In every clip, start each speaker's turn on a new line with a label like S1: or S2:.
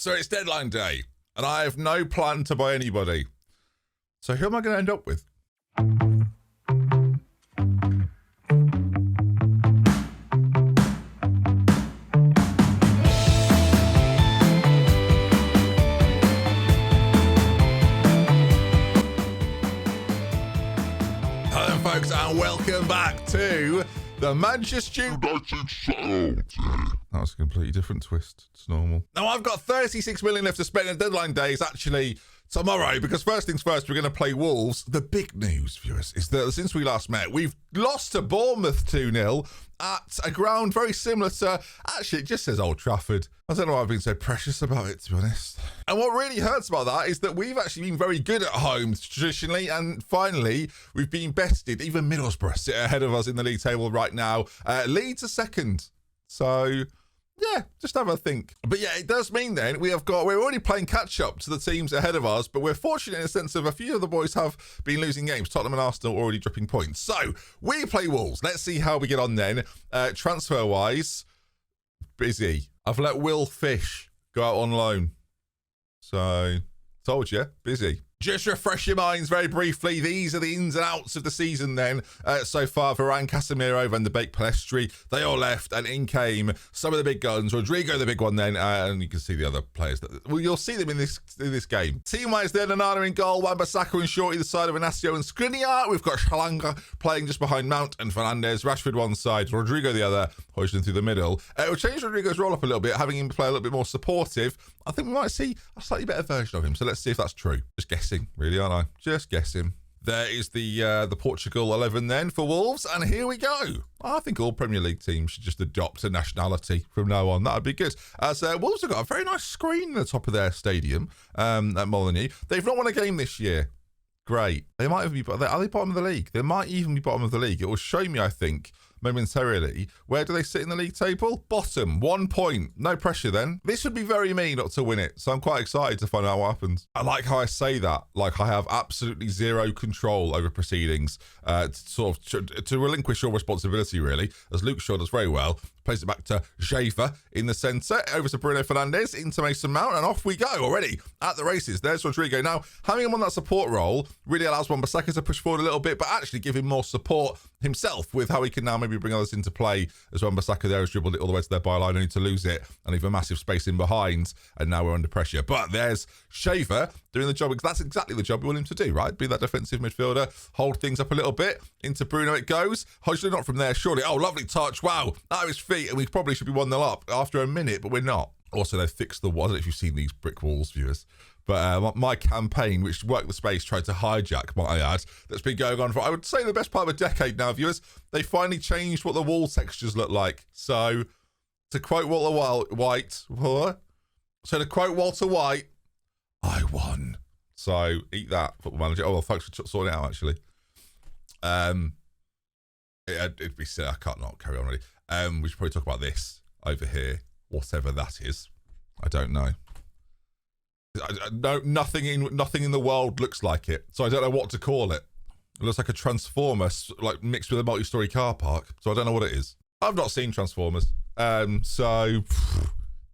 S1: So it's deadline day, and I have no plan to buy anybody. So who am I going to end up with? Hello, folks, and welcome back to the Manchester United Show. That was a completely different twist. It's normal. Now, I've got 36 million left to spend, and deadline day is actually tomorrow, because first things first, we're going to play Wolves. The big news, viewers, is that since we last met, we've lost to Bournemouth 2-0 at a ground very similar to, actually, it just says Old Trafford. I don't know why I've been so precious about it, to be honest. And what really hurts about that is that we've actually been very good at home traditionally, and finally, we've been bested. Even Middlesbrough sit ahead of us in the league table right now. Leeds are second. So yeah, just have a think. But yeah, it does mean then we're already playing catch up to the teams ahead of us, but we're fortunate in the sense of a few of the boys have been losing games. Tottenham and Arsenal already dropping points. So we play Wolves. Let's see how we get on then. Transfer wise, busy. I've let Will Fish go out on loan. So told you, busy. Just refresh your minds very briefly. These are the ins and outs of the season then. So far, Varane, Casemiro, Van de Beek, Palestri, they all left, and in came some of the big guns. Rodrigo, the big one then, and you can see the other players. You'll see them in this game. Team-wise then, Onana in goal, Wan-Bissaka and Shorty the side of Inacio and Skriniar. We've got Shalanga playing just behind Mount and Fernandes. Rashford one side, Rodrigo the other, Højlund through the middle. We'll change Rodrigo's role up a little bit, having him play a little bit more supportive. I think we might see a slightly better version of him, so let's see if that's true. Just guessing, really, aren't I? Just guessing. There is the Portugal 11 then for Wolves, and here we go. I think all Premier League teams should just adopt a nationality from now on. That would be good. As Wolves have got a very nice screen at the top of their stadium at Molineux. They've not won a game this year. Great. They might even be, are they bottom of the league? They might even be bottom of the league. It will show me, I think, momentarily. Where do they sit in the league table? Bottom, 1 point. No pressure then. This would be very me not to win it, so I'm quite excited to find out what happens. I like how I say that, like I have absolutely zero control over proceedings, to relinquish your responsibility, really, as Luke Shaw does very well. Plays it back to Xhaka in the centre, over to Bruno Fernandes, into Mason Mount, and off we go already at the races. There's Rodrigo. Now, having him on that support role really allows Wan-Bissaka to push forward a little bit, but actually give him more support himself with how he can now maybe bring others into play, as Wan-Bissaka there has dribbled it all the way to their byline, only to lose it and leave a massive space in behind, and now we're under pressure. But there's Xhaka doing the job, because that's exactly the job we want him to do, right? Be that defensive midfielder, hold things up a little bit. Into Bruno it goes. Højlund not from there, surely. Oh, lovely touch. Wow. That was feet, and we probably should be 1-0 up after a minute, but we're not. Also, they fixed the wall. I don't know if you've seen these brick walls, viewers. But my campaign, which worked the space, tried to hijack, might I add, that's been going on for, I would say, the best part of a decade now, viewers. They finally changed what the wall textures look like. So, to quote Walter White, I won. So, eat that, Football Manager. Oh, well, thanks for sorting it out, actually. It'd be silly. I can't not carry on, really. We should probably talk about this over here, whatever that is. I don't know. No, nothing in the world looks like it, so I don't know what to call it. It looks like a Transformer, like mixed with a multi-story car park. So I don't know what it is. I've not seen Transformers, so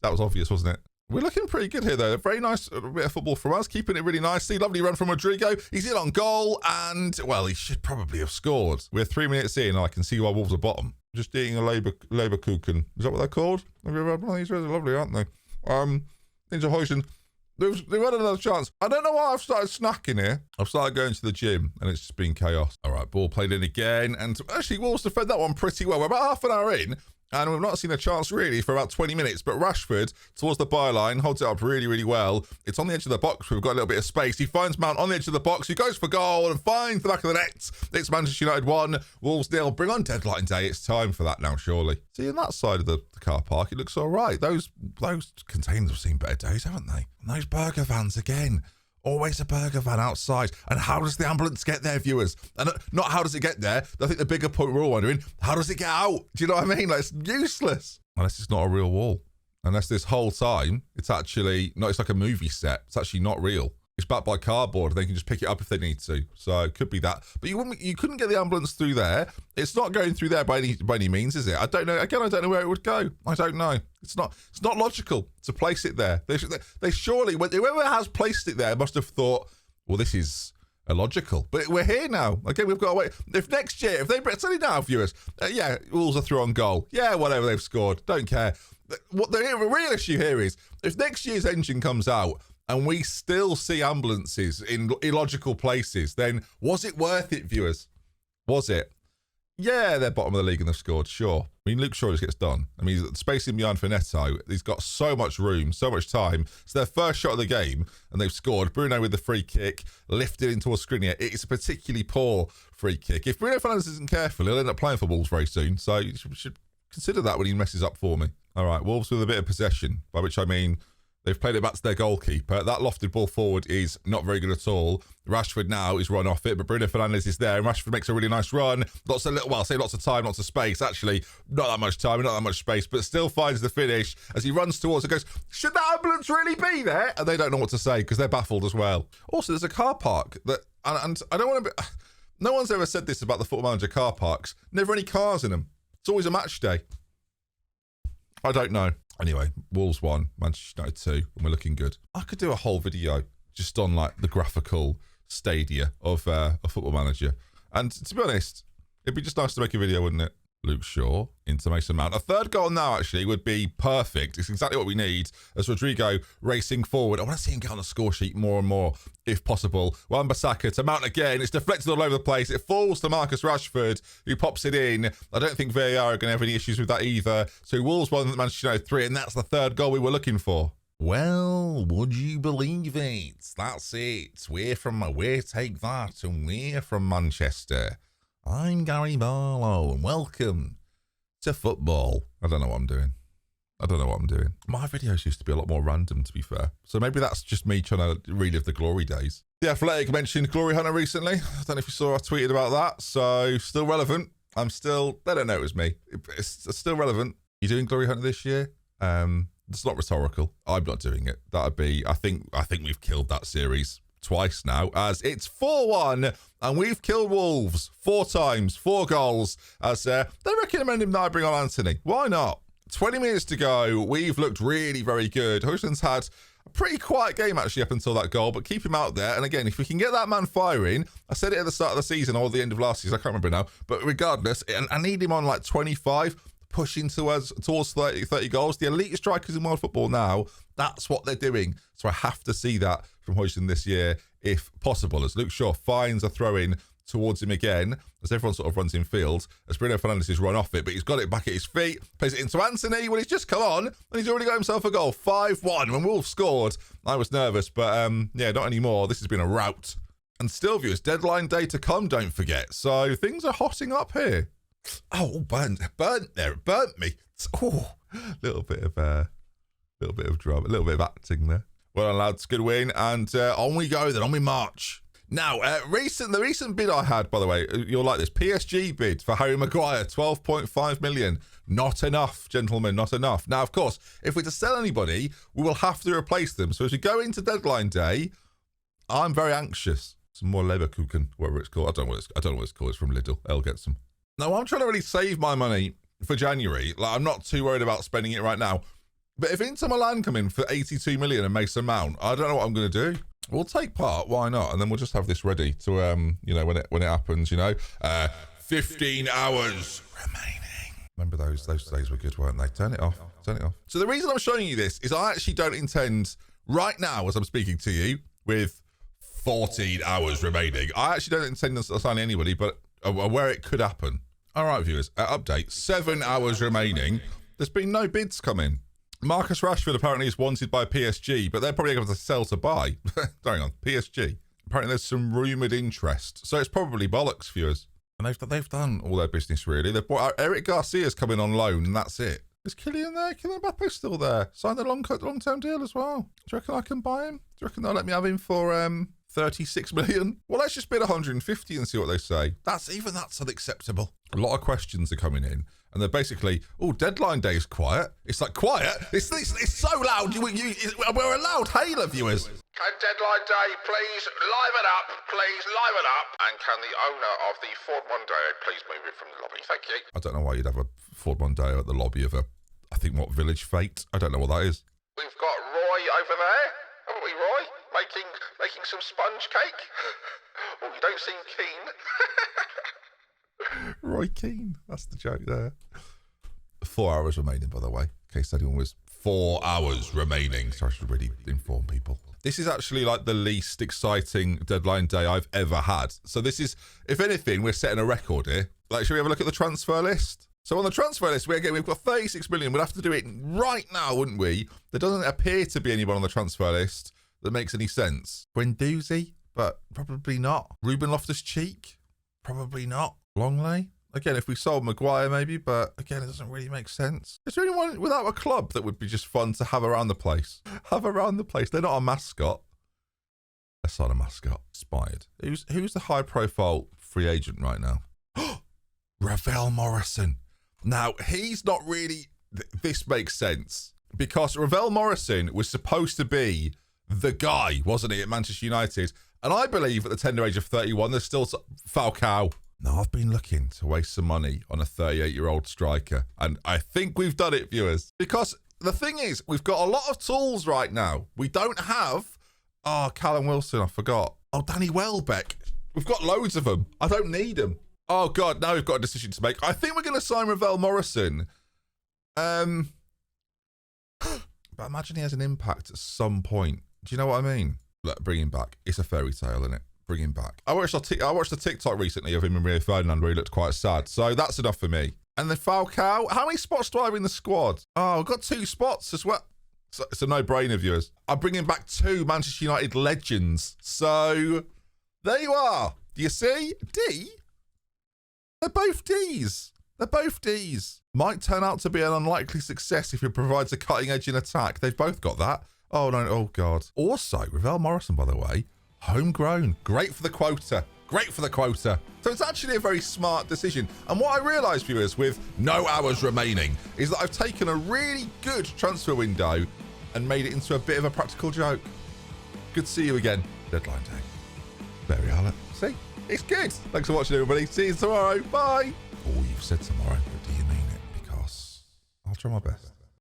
S1: that was obvious, wasn't it? We're looking pretty good here, though. A very nice bit of football from us, keeping it really nicely. Lovely run from Rodrigo. He's in on goal, and, well, he should probably have scored. We're 3 minutes in, and I can see why Wolves are bottom. Just eating a Leberkuchen. Is that what they're called? Have you ever had one of these? They're lovely, aren't they? Into Højlund. They've had another chance. I don't know why I've started snacking here. I've started going to the gym, and it's just been chaos. All right, ball played in again, and actually Wolves defend that one pretty well. We're about half an hour in, and we've not seen a chance really for about 20 minutes. But Rashford, towards the byline, holds it up really, really well. It's on the edge of the box. We've got a little bit of space. He finds Mount on the edge of the box. He goes for goal and finds the back of the net. It's Manchester United 1, Wolves 0. Bring on deadline day. It's time for that now, surely. See, on that side of the car park, it looks all right. Those containers have seen better days, haven't they? And those burger vans again. Always a burger van outside. And how does the ambulance get there, viewers? And not how does it get there. I think the bigger point we're all wondering, how does it get out? Do you know what I mean? Like, it's useless. Unless it's not a real wall. Unless this whole time, it's actually, no, it's like a movie set. It's actually not real. it's backed by cardboard and they can just pick it up if they need to. So it could be that. But you couldn't get the ambulance through there. It's not going through there by any means, is it? I don't know. Again, I don't know where it would go. I don't know. It's not logical to place it there. They surely, whoever has placed it there must have thought, well, this is illogical. But we're here now. Again, we've got to wait. If next year, it's only now, viewers. Yeah, Wolves are through on goal. Yeah, whatever, they've scored. Don't care. What the real issue here is, if next year's engine comes out and we still see ambulances in illogical places, then was it worth it, viewers? Was it? Yeah, they're bottom of the league and they've scored, sure. I mean, Luke Shaw just gets done. I mean, he's spacing behind for Neto. He's got so much room, so much time. It's their first shot of the game, and they've scored. Bruno with the free kick, lifted into Skriniar. It's a particularly poor free kick. If Bruno Fernandes isn't careful, he'll end up playing for Wolves very soon. So you should consider that when he messes up for me. All right, Wolves with a bit of possession, by which I mean they've played it back to their goalkeeper. That lofted ball forward is not very good at all. Rashford now is run off it, but Bruno Fernandes is there, and Rashford makes a really nice run. Lots of time, lots of space. Actually, not that much time, not that much space, but still finds the finish as he runs towards it. Goes, should that ambulance really be there? And they don't know what to say because they're baffled as well. Also, there's a car park that, and I don't want to be. No one's ever said this about the Football Manager car parks. Never any cars in them. It's always a match day. I don't know. Anyway, Wolves 1, Manchester United 2, and we're looking good. I could do a whole video just on like the graphical stadia of a Football Manager. And to be honest, it'd be just nice to make a video, wouldn't it? Luke Shaw into Mason Mount. A third goal now, actually, would be perfect. It's exactly what we need as Rodrigo racing forward. I want to see him get on the score sheet more and more, if possible. Wan-Bissaka to Mount again. It's deflected all over the place. It falls to Marcus Rashford, who pops it in. I don't think VAR are going to have any issues with that either. So Wolves 1, Manchester United 3, and that's the third goal we were looking for. Well, would you believe it? That's it. We're Take That, and we're from Manchester. I'm Gary Barlow, and welcome to football. I don't know what I'm doing. My videos used to be a lot more random, to be fair. So maybe that's just me trying to relive the glory days. The Athletic mentioned Glory Hunter recently. I don't know if you saw I tweeted about that. So still relevant. They don't know it was me. It's still relevant. You doing Glory Hunter this year? It's not rhetorical. I'm not doing it. That'd be, I think we've killed that series twice now, as it's 4-1 and we've killed Wolves 4 times, 4 goals, as they recommend him now bring on Anthony. Why not? 20 minutes to go. We've looked really very good. Huijsen's had a pretty quiet game actually up until that goal, but keep him out there. And again, if we can get that man firing, I said it at the start of the season or the end of last season, I can't remember now, but regardless, I need him on like 25, pushing towards 30 goals. The elite strikers in world football now, that's what they're doing. So I have to see that from Huijsen this year, if possible, as Luke Shaw finds a throw-in towards him again, as everyone sort of runs in field, as Bruno Fernandes has run off it, but he's got it back at his feet, plays it into Anthony when he's just come on, and he's already got himself a goal. 5-1. When Wolves scored, I was nervous, but yeah, not anymore. This has been a rout. And still, viewers, deadline day to come, don't forget. So things are hotting up here. Oh, burnt there. It burnt me. Oh, little bit of drama, a little bit of acting there. Well done, lads. Good win. And on we go then. On we march. Now, the recent bid I had, by the way, you'll like this. PSG bid for Harry Maguire, 12.5 million. Not enough, gentlemen, not enough. Now, of course, if we're to sell anybody, we will have to replace them. So as we go into deadline day, I'm very anxious. Some more Leverkusen, whatever it's called. I don't know what it's called. It's from Lidl. I'll get some. Now, I'm trying to really save my money for January. Like, I'm not too worried about spending it right now. But if Inter Milan come in for 82 million and Mason Mount, I don't know what I'm going to do. We'll take part. Why not? And then we'll just have this ready to, when it happens, 15 hours remaining. Remember those days were good, weren't they? Turn it off. So the reason I'm showing you this is I actually don't intend right now, as I'm speaking to you, with 14 hours remaining. I actually don't intend to sign anybody, but where it could happen. All right, viewers, update. 7 hours remaining. There's been no bids come in. Marcus Rashford apparently is wanted by PSG, but they're probably going to sell to buy. Hang on, PSG. Apparently there's some rumoured interest. So it's probably bollocks, viewers. And they've done all their business, really. They've bought Eric Garcia's coming on loan, and that's it. Is Kylian there? Kylian Mbappe's still there. Signed a long-term deal as well. Do you reckon I can buy him? Do you reckon they'll let me have him for 36 million? Well, let's just bid 150 and see what they say. That's unacceptable. A lot of questions are coming in. And they're basically, deadline day is quiet. It's like, quiet? It's so loud. We're a loud hailer, viewers. Can deadline day please liven up? Please liven up. And can the owner of the Ford Mondeo please move it from the lobby? Thank you. I don't know why you'd have a Ford Mondeo at the lobby of a, I think, what, Village Fete? I don't know what that is. We've got Roy over there, haven't we, Roy? Making some sponge cake. Oh, you don't seem keen. Roy Keane, that's the joke there. 4 hours remaining, by the way, in case anyone was 4 hours remaining. So I should really inform people. This is actually like the least exciting deadline day I've ever had. So this is, if anything, we're setting a record here. Like, should we have a look at the transfer list? So on the transfer list, we've got 36 million. We'd have to do it right now, wouldn't we? There doesn't appear to be anyone on the transfer list that makes any sense. Guendouzi, but probably not. Ruben Loftus-Cheek, probably not. Longley, again, if we sold Maguire maybe, but again, it doesn't really make sense. Is there anyone without a club that would be just fun to have around the place? Have around the place. They're not a mascot. Let's sign a mascot. Inspired. Who's the high-profile free agent right now? Ravel Morrison. Now, he's not really... This makes sense. Because Ravel Morrison was supposed to be the guy, wasn't he, at Manchester United? And I believe at the tender age of 31, there's still Falcao. Now, I've been looking to waste some money on a 38-year-old striker. And I think we've done it, viewers. Because the thing is, we've got a lot of tools right now. We don't have... Oh, Callum Wilson, I forgot. Oh, Danny Welbeck. We've got loads of them. I don't need them. Oh, God, now we've got a decision to make. I think we're going to sign Ravel Morrison. But imagine he has an impact at some point. Do you know what I mean? Look, bring him back. It's a fairy tale, isn't it? Bring him back. I watched the TikTok recently of him and Rio Ferdinand where he looked quite sad. So that's enough for me. And then Falcao. How many spots do I have in the squad? Oh, I've got 2 spots as well. So it's a no-brainer, viewers. I'm bringing back 2 Manchester United legends. So there you are. Do you see? D? They're both Ds. They're both Ds. Might turn out to be an unlikely success if it provides a cutting edge in attack. They've both got that. Oh, no. Oh, God. Also, Ravel Morrison, by the way, homegrown. Great for the quota. Great for the quota. So it's actually a very smart decision. And what I realised, viewers, with no hours remaining, is that I've taken a really good transfer window and made it into a bit of a practical joke. Good to see you again. Deadline day. There we are. See? It's good. Thanks for watching, everybody. See you tomorrow. Bye. Oh, you've said tomorrow, but do you mean it? Because I'll try my best.